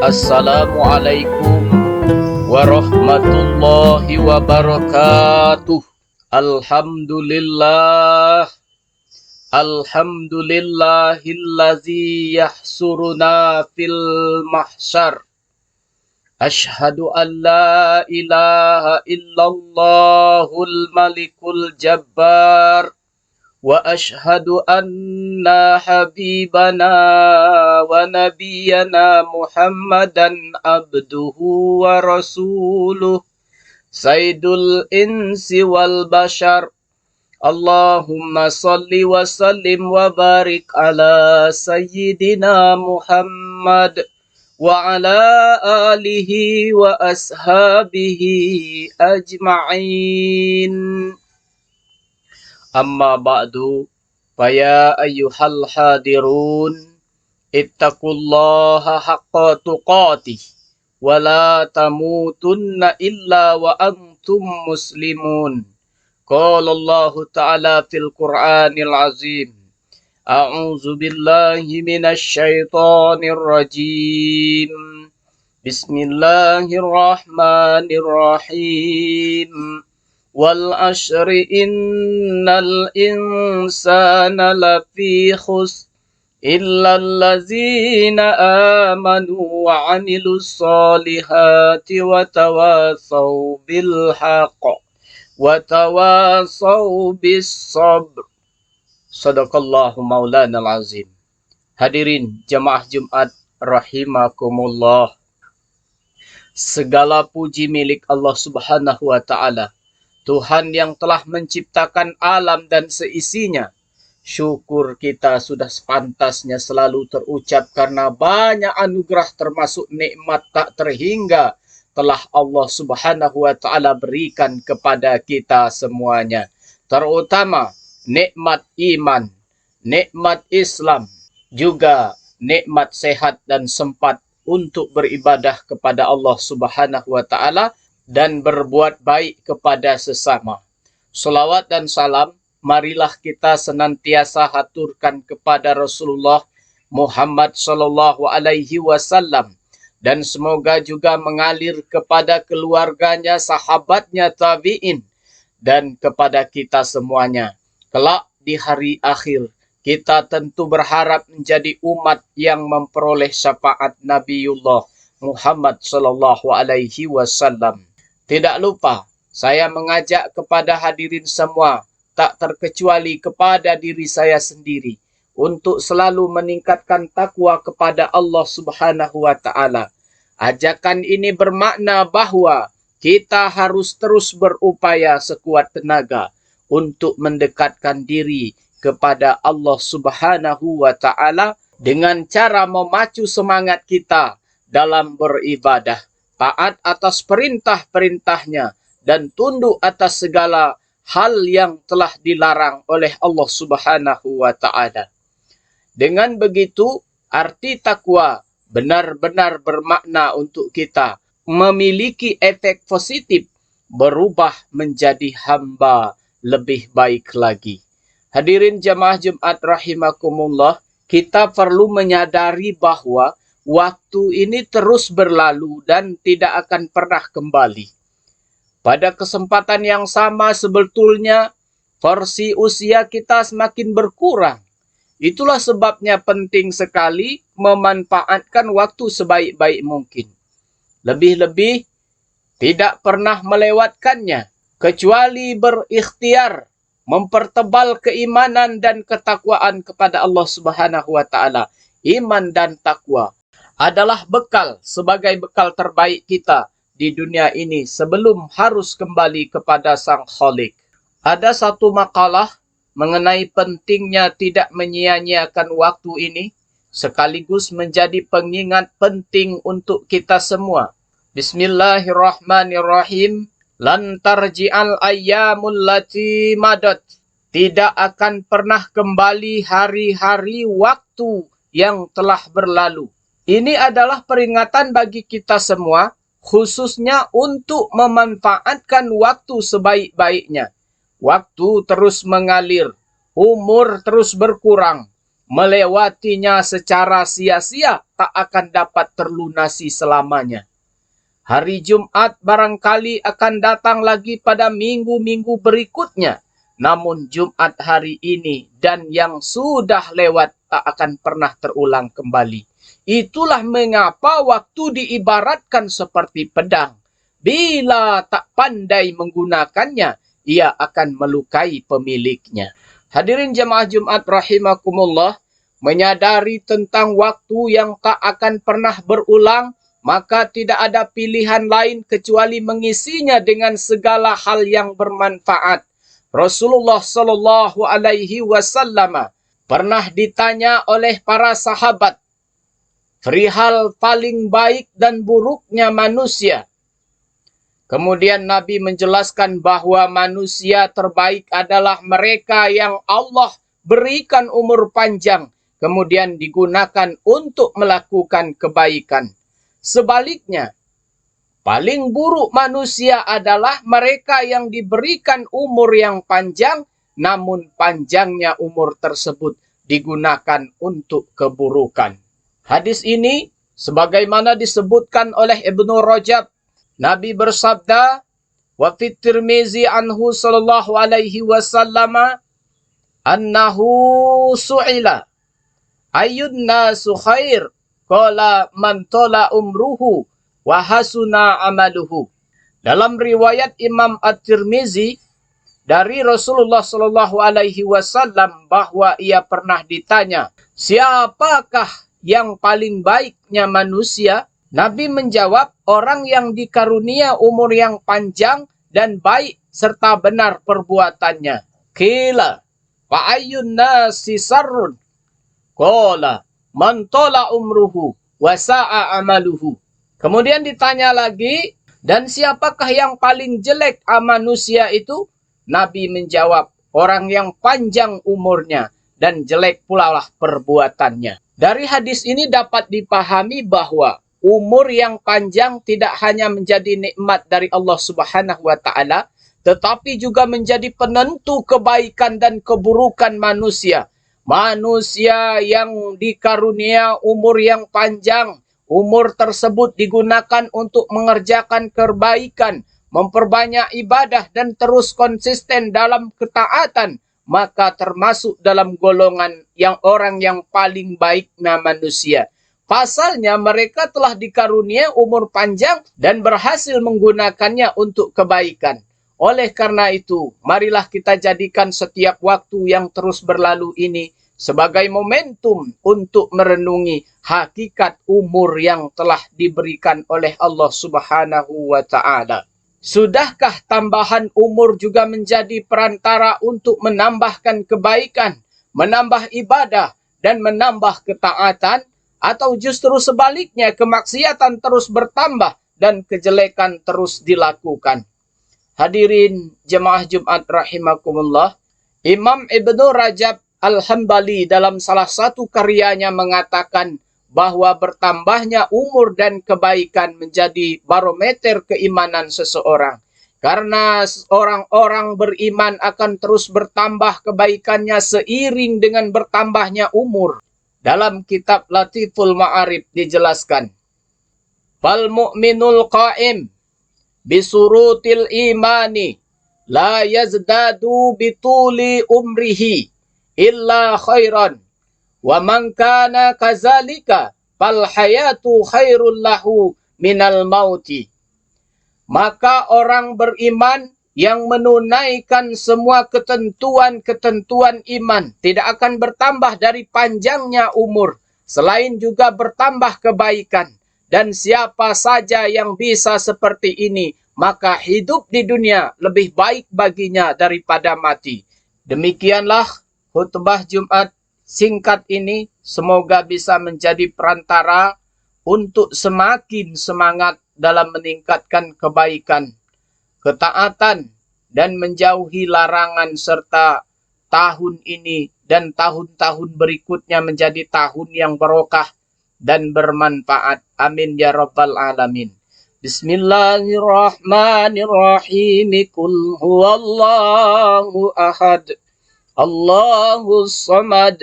Assalamualaikum warahmatullahi wabarakatuh. Alhamdulillah. Alhamdulillahillazi yahsuruna fil mahsyar. Ashhadu an la ilaha illallahul malikul jabbar. Wa ashhadu anna habibana wa nabiyyana Muhammadan abduhu wa rasuluh sayyidul insi wal bashar. Allahumma salli wa sallim wa barik ala sayyidina Muhammad wa ala alihi wa ashabihi ajma'in. Amma ba'du, faya ayyuhal hadirun, ittaqullaha haqqa tuqatih, wa la tamutunna illa wa antum muslimun. Qala Allah Ta'ala fil Qur'anil Azim, A'udzu billahi minasy syaithanir rajim. Bismillahirrahmanirrahim. Wal ashri innal insana lafi khusr illa allazina amanu wa 'amilus solihati wa tawasaw bil haqq wa tawasaw bis sabr. Shadaqallahu maulanal azim. Hadirin jamaah Jumat rahimakumullah. Segala puji milik Allah Subhanahu wa taala, Tuhan yang telah menciptakan alam dan seisinya. Syukur kita sudah sepantasnya selalu terucap karena banyak anugerah termasuk nikmat tak terhingga telah Allah Subhanahu wa taala berikan kepada kita semuanya. Terutama nikmat iman, nikmat Islam, juga nikmat sehat dan sempat untuk beribadah kepada Allah Subhanahu wa taala dan berbuat baik kepada sesama. Salawat dan salam marilah kita senantiasa haturkan kepada Rasulullah Muhammad sallallahu alaihi wasallam, dan semoga juga mengalir kepada keluarganya, sahabatnya, tabi'in, dan kepada kita semuanya. Kelak di hari akhir, kita tentu berharap menjadi umat yang memperoleh syafaat Nabiullah Muhammad sallallahu alaihi wasallam. Tidak lupa, saya mengajak kepada hadirin semua, tak terkecuali kepada diri saya sendiri, untuk selalu meningkatkan takwa kepada Allah Subhanahu wa taala. Ajakan ini bermakna bahwa kita harus terus berupaya sekuat tenaga untuk mendekatkan diri kepada Allah Subhanahu wa taala dengan cara memacu semangat kita dalam beribadah, taat atas perintah-perintahnya, dan tunduk atas segala hal yang telah dilarang oleh Allah Subhanahu wa ta'ala. Dengan begitu, arti takwa benar-benar bermakna untuk kita memiliki efek positif, berubah menjadi hamba lebih baik lagi. Hadirin jamaah Jumat rahimakumullah, kita perlu menyadari bahwa waktu ini terus berlalu dan tidak akan pernah kembali. Pada kesempatan yang sama sebetulnya, porsi usia kita semakin berkurang. Itulah sebabnya penting sekali memanfaatkan waktu sebaik-baik mungkin. Lebih-lebih, tidak pernah melewatkannya, kecuali berikhtiar, mempertebal keimanan dan ketakwaan kepada Allah Subhanahu wa ta'ala. Iman dan takwa adalah bekal sebagai bekal terbaik kita di dunia ini sebelum harus kembali kepada Sang Khalik. Ada satu makalah mengenai pentingnya tidak menyia-nyiakan waktu ini, sekaligus menjadi pengingat penting untuk kita semua. Bismillahirrahmanirrahim. Lan tarji'al ayyamul lati madat. Tidak akan pernah kembali hari-hari waktu yang telah berlalu. Ini adalah peringatan bagi kita semua, khususnya untuk memanfaatkan waktu sebaik-baiknya. Waktu terus mengalir, umur terus berkurang. melewatinya secara sia-sia tak akan dapat terlunasi selamanya. Hari Jumat barangkali akan datang lagi pada minggu-minggu berikutnya. Namun Jumat hari ini dan yang sudah lewat tak akan pernah terulang kembali. Itulah mengapa waktu diibaratkan seperti pedang. Bila tak pandai menggunakannya, ia akan melukai pemiliknya. Hadirin jemaah Jumat rahimakumullah, menyadari tentang waktu yang tak akan pernah berulang, maka tidak ada pilihan lain kecuali mengisinya dengan segala hal yang bermanfaat. Rasulullah sallallahu alaihi wasallam pernah ditanya oleh para sahabat perihal paling baik dan buruknya manusia. Kemudian Nabi menjelaskan bahwa manusia terbaik adalah mereka yang Allah berikan umur panjang, kemudian digunakan untuk melakukan kebaikan. Sebaliknya, paling buruk manusia adalah mereka yang diberikan umur yang panjang, namun panjangnya umur tersebut digunakan untuk keburukan. Hadis ini, sebagaimana disebutkan oleh Ibnu Rajab, Nabi bersabda, wa fit Tirmizi anhu sallallahu alaihi wasallam annahu su'ila ayyun nasu khair qala man tola umruhu wa hasuna amaluhu. Dalam riwayat Imam At-Tirmizi dari Rasulullah sallallahu alaihi wasallam bahwa ia pernah ditanya, siapakah yang paling baiknya manusia? Nabi menjawab, orang yang dikarunia umur yang panjang dan baik serta benar perbuatannya. Qila wa ayyun nasi sarrun qala man tola umruhu wa sa'a amaluhu. Kemudian ditanya lagi, dan siapakah yang paling jelek manusia itu? Nabi menjawab, orang yang panjang umurnya dan jelek pula lah perbuatannya. Dari hadis ini dapat dipahami bahwa umur yang panjang tidak hanya menjadi nikmat dari Allah Subhanahu wa taala, tetapi juga menjadi penentu kebaikan dan keburukan manusia. Manusia yang dikarunia umur yang panjang, umur tersebut digunakan untuk mengerjakan kebaikan, memperbanyak ibadah dan terus konsisten dalam ketaatan, maka termasuk dalam golongan yang orang yang paling baiknya manusia. Pasalnya mereka telah dikarunia umur panjang dan berhasil menggunakannya untuk kebaikan. Oleh karena itu, marilah kita jadikan setiap waktu yang terus berlalu ini sebagai momentum untuk merenungi hakikat umur yang telah diberikan oleh Allah Subhanahu wa taala. Sudahkah tambahan umur juga menjadi perantara untuk menambahkan kebaikan, menambah ibadah, dan menambah ketaatan? Atau justru sebaliknya, kemaksiatan terus bertambah dan kejelekan terus dilakukan? Hadirin jemaah Jumat rahimakumullah, Imam Ibnu Rajab Al-Hambali dalam salah satu karyanya mengatakan bahwa bertambahnya umur dan kebaikan menjadi barometer keimanan seseorang. Karena orang-orang beriman akan terus bertambah kebaikannya seiring dengan bertambahnya umur. Dalam kitab Latiful Ma'arif dijelaskan, fal mu'minul qa'im bisurutil imani la yazdadu bituli umrihi illa khairan wa man kana kazalika fal hayatu khairul lahu minal mauti. Maka orang beriman yang menunaikan semua ketentuan-ketentuan iman tidak akan bertambah dari panjangnya umur, selain juga bertambah kebaikan. Dan siapa saja yang bisa seperti ini, maka hidup di dunia lebih baik baginya daripada mati. Demikianlah khutbah Jumat singkat ini, semoga bisa menjadi perantara untuk semakin semangat dalam meningkatkan kebaikan, ketaatan, dan menjauhi larangan, serta tahun ini dan tahun-tahun berikutnya menjadi tahun yang barokah dan bermanfaat. Amin ya rabbal alamin. Bismillahirrahmanirrahim. Qul huwallahu ahad, Allahus samad,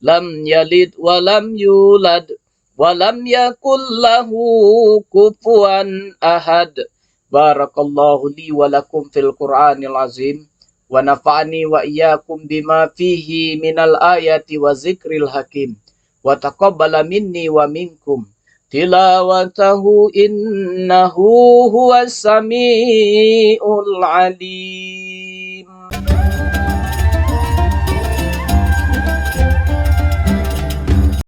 lam yalid wa lam yulad wa lam yakul lahu kufuwan ahad. Barakallahu li wa lakum fil Qur'anil azim wa nafa'ani wa iyyakum bima fihi minal ayati wa zikril hakim wa taqabbala minni wa minkum tilawatahu innahu huwas samiul alim.